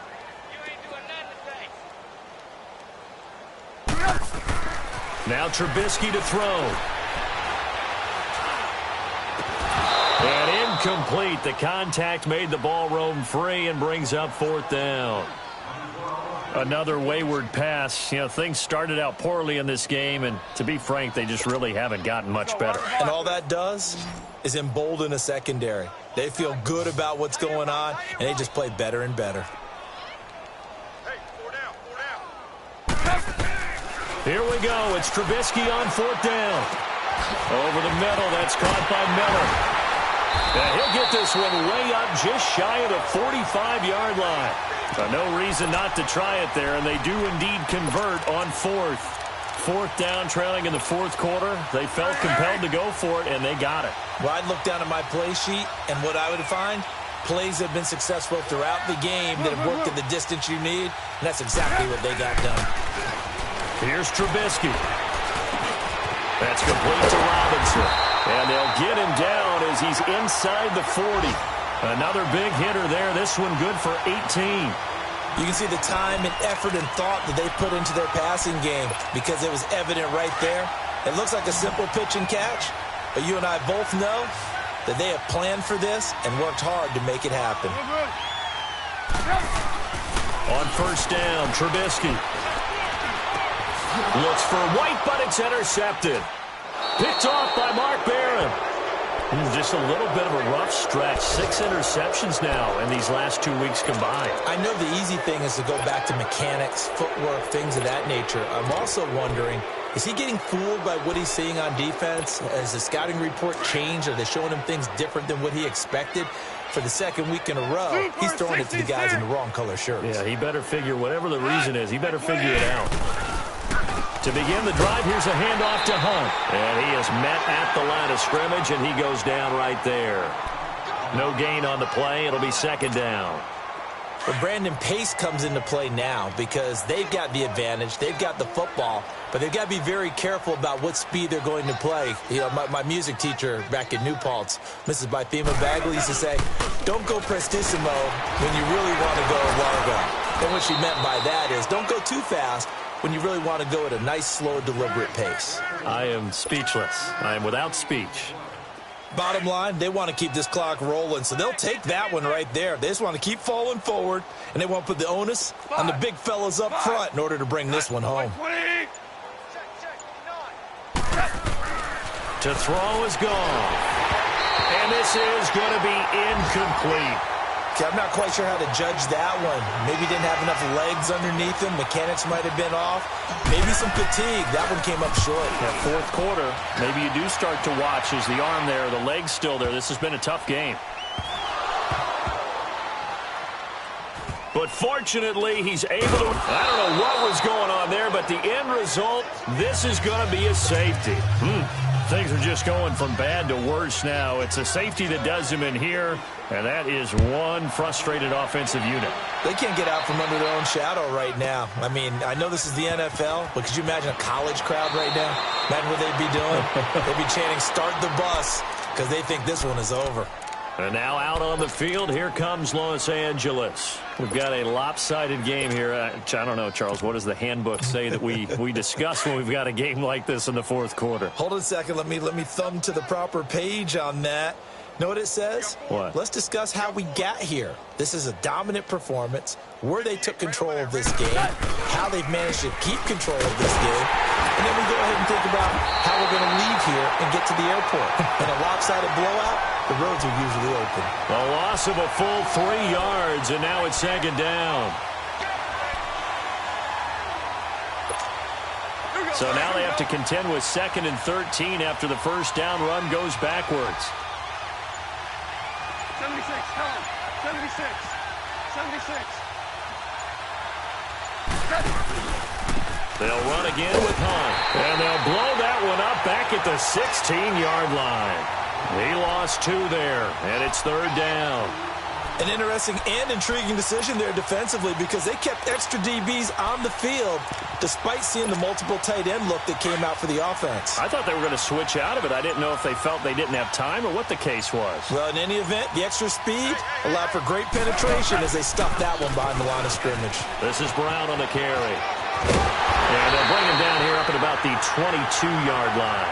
Now Trubisky to throw. And incomplete. The contact made the ball roam free and brings up 4th down. Another wayward pass. You know, things started out poorly in this game, and to be frank, they just really haven't gotten much better. And all that does is embolden a secondary. They feel good about what's going on, and they just play better and better. Here we go. It's Trubisky on 4th down. Over the middle. That's caught by Miller. And he'll get this one way up just shy of the 45-yard line. No reason not to try it there, and they do indeed convert on 4th. 4th down, trailing in the 4th quarter. They felt compelled to go for it, and they got it. Well, I'd look down at my play sheet, and what I would find, plays have been successful throughout the game that have worked at the distance you need, and that's exactly what they got done. Here's Trubisky. That's complete to Robinson. And they'll get him down as he's inside the 40. Another big hitter there. This one good for 18. You can see the time and effort and thought that they put into their passing game because it was evident right there. It looks like a simple pitch and catch, but you and I both know that they have planned for this and worked hard to make it happen. On 1st down, Trubisky looks for White, but it's intercepted. Picked off by Mark Barron. Just a little bit of a rough stretch. 6 interceptions now in these last 2 weeks combined. I know the easy thing is to go back to mechanics, footwork, things of that nature. I'm also wondering, is he getting fooled by what he's seeing on defense? Has the scouting report changed? Are they showing him things different than what he expected? For the 2nd week in a row, he's throwing it to the guys in the wrong color shirts. Yeah, he better figure, whatever the reason is, he better figure it out. To begin the drive, here's a handoff to Hunt. And he is met at the line of scrimmage, and he goes down right there. No gain on the play. It'll be 2nd down. But Brandon, pace comes into play now because they've got the advantage. They've got the football, but they've got to be very careful about what speed they're going to play. You know, my music teacher back at New Paltz, Mrs. Bythema Bagley, used to say, don't go prestissimo when you really want to go largo. And what she meant by that is don't go too fast when you really want to go at a nice, slow, deliberate pace. I am speechless. I am without speech. Bottom line, they want to keep this clock rolling, so they'll take that one right there. They just want to keep falling forward, and they want to put the onus on the big fellas up front in order to bring this one home. To throw is gone. And this is going to be incomplete. I'm not quite sure how to judge that one. Maybe didn't have enough legs underneath him. Mechanics might have been off. Maybe some fatigue. That one came up short. That 4th quarter, maybe you do start to watch as the arm there, the leg's still there. This has been a tough game. But fortunately, he's able to... I don't know what was going on there, but the end result, this is going to be a safety. Things are just going from bad to worse now. It's a safety that does him in here, and that is one frustrated offensive unit. They can't get out from under their own shadow right now. I mean, I know this is the NFL, but could you imagine a college crowd right now? Imagine what they'd be doing. They'd be chanting, start the bus, because they think this one is over. And now out on the field, here comes Los Angeles. We've got a lopsided game here. I don't know, Charles, what does the handbook say that we discuss when we've got a game like this in the 4th quarter? Hold on a second. Let me thumb to the proper page on that. Know what it says? What? Let's discuss how we got here. This is a dominant performance, where they took control of this game, how they've managed to keep control of this game, and then we go ahead and think about how we're going to leave here and get to the airport. In a lopsided blowout, the roads are usually open. A loss of a full 3 yards, and now it's 2nd down. So now they have to contend with 2nd and 13 after the 1st down run goes backwards. 76, come on. 76. 76. They'll run again with Hunt. And they'll blow that one up back at the 16-yard line. He lost 2 there, and it's 3rd down. An interesting and intriguing decision there defensively because they kept extra DBs on the field despite seeing the multiple tight end look that came out for the offense. I thought they were going to switch out of it. I didn't know if they felt they didn't have time or what the case was. Well, in any event, the extra speed allowed for great penetration as they stuffed that one behind the line of scrimmage. This is Brown on the carry. And they'll bring him down here up at about the 22-yard line.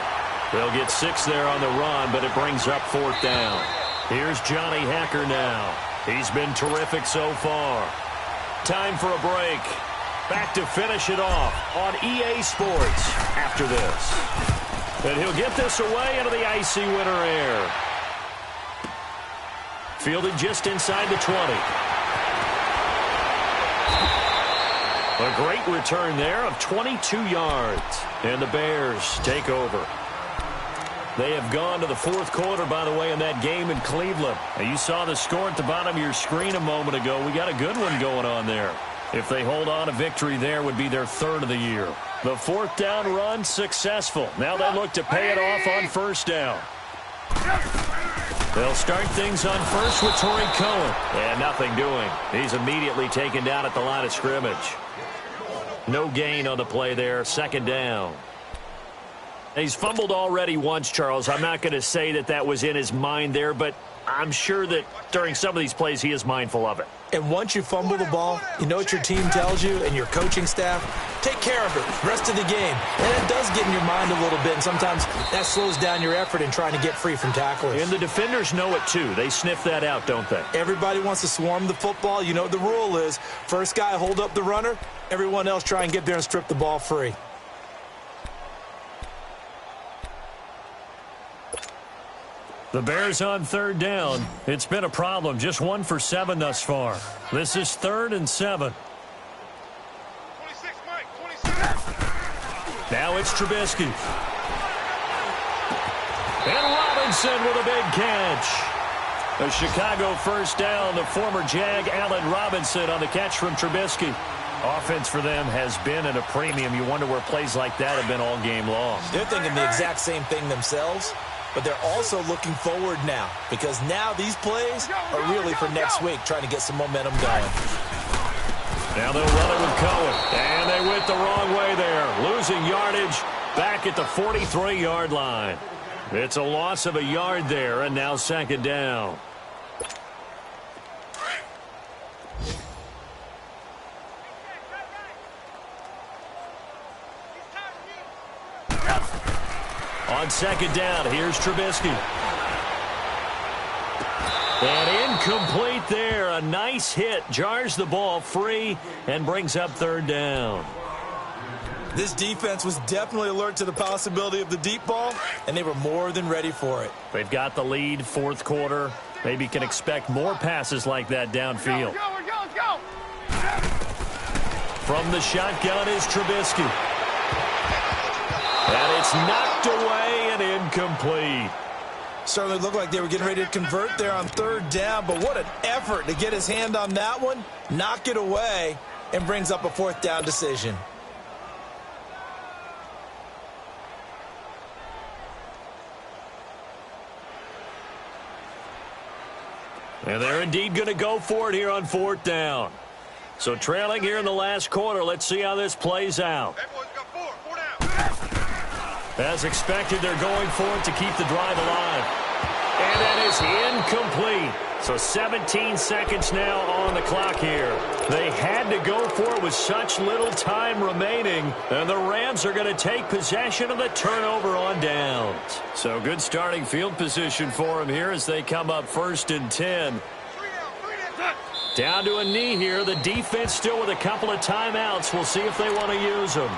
They'll get 6 there on the run, but it brings up 4th down. Here's Johnny Hacker now. He's been terrific so far. Time for a break. Back to finish it off on EA Sports after this. And he'll get this away into the icy winter air. Fielded just inside the 20. A great return there of 22 yards. And the Bears take over. They have gone to the fourth quarter, by the way, in that game in Cleveland. And you saw the score at the bottom of your screen a moment ago. We got a good one going on there. If they hold on, a victory there would be their third of the year. The fourth down run successful. Now they look to pay it off on first down. They'll start things on first with Torrey Cohen. And nothing doing. He's immediately taken down at the line of scrimmage. No gain on the play there. Second down. He's fumbled already once, Charles. I'm not going to say that that was in his mind there, but I'm sure that during some of these plays he is mindful of it. And once you fumble the ball, you know what your team tells you and your coaching staff? Take care of it rest of the game. And it does get in your mind a little bit, and sometimes that slows down your effort in trying to get free from tacklers. And the defenders know it too. They sniff that out, don't they? Everybody wants to swarm the football. You know what the rule is. First guy hold up the runner. Everyone else try and get there and strip the ball free. The Bears on third down. It's been a problem. Just 1 for 7 thus far. This is 3rd and 7. 26, Mike, 26. Now it's Trubisky. And Robinson with a big catch. A Chicago first down. The former Jag, Allen Robinson, on the catch from Trubisky. Offense for them has been at a premium. You wonder where plays like that have been all game long. They're thinking the exact same thing themselves. But they're also looking forward now, because now these plays are really for next week, trying to get some momentum going. Now they'll run it with Cohen. And they went the wrong way there. Losing yardage back at the 43-yard line. It's a loss of a yard there, and now second down. On second down, here's Trubisky. And incomplete there. A nice hit. Jars the ball free and brings up third down. This defense was definitely alert to the possibility of the deep ball, and they were more than ready for it. They've got the lead, fourth quarter. Maybe can expect more passes like that downfield. Let's go. From the shotgun is Trubisky. And it's knocked away and incomplete. Certainly looked like they were getting ready to convert there on third down, but what an effort to get his hand on that one, knock it away, and brings up a fourth down decision. And they're indeed going to go for it here on fourth down. So trailing here in the last quarter, let's see how this plays out. That boy's got four down. As expected, they're going for it to keep the drive alive. And that is incomplete. So 17 seconds now on the clock here. They had to go for it with such little time remaining. And the Rams are going to take possession of the turnover on downs. So good starting field position for them here as they come up 1st and 10. Down to a knee here. The defense still with a couple of timeouts. We'll see if they want to use them.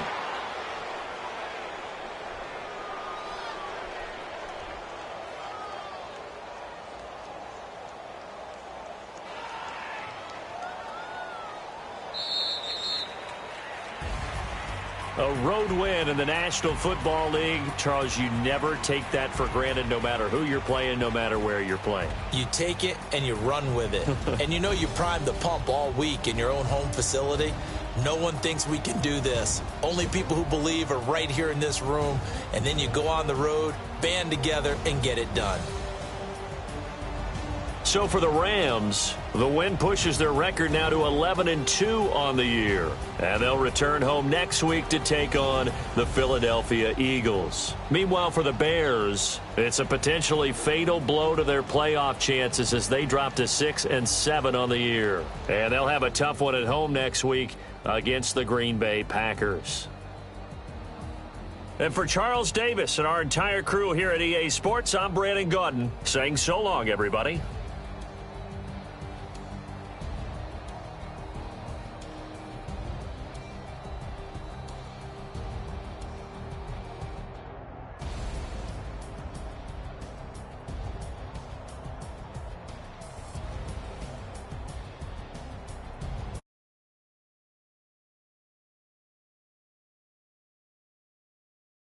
A road win in the National Football League. Charles, you never take that for granted no matter who you're playing, no matter where you're playing. You take it and you run with it. And you know you primed the pump all week in your own home facility. No one thinks we can do this. Only people who believe are right here in this room. And then you go on the road, band together, and get it done. So for the Rams, the win pushes their record now to 11-2 on the year. And they'll return home next week to take on the Philadelphia Eagles. Meanwhile, for the Bears, it's a potentially fatal blow to their playoff chances as they drop to 6-7 on the year. And they'll have a tough one at home next week against the Green Bay Packers. And for Charles Davis and our entire crew here at EA Sports, I'm Brandon Gaudin saying so long, everybody.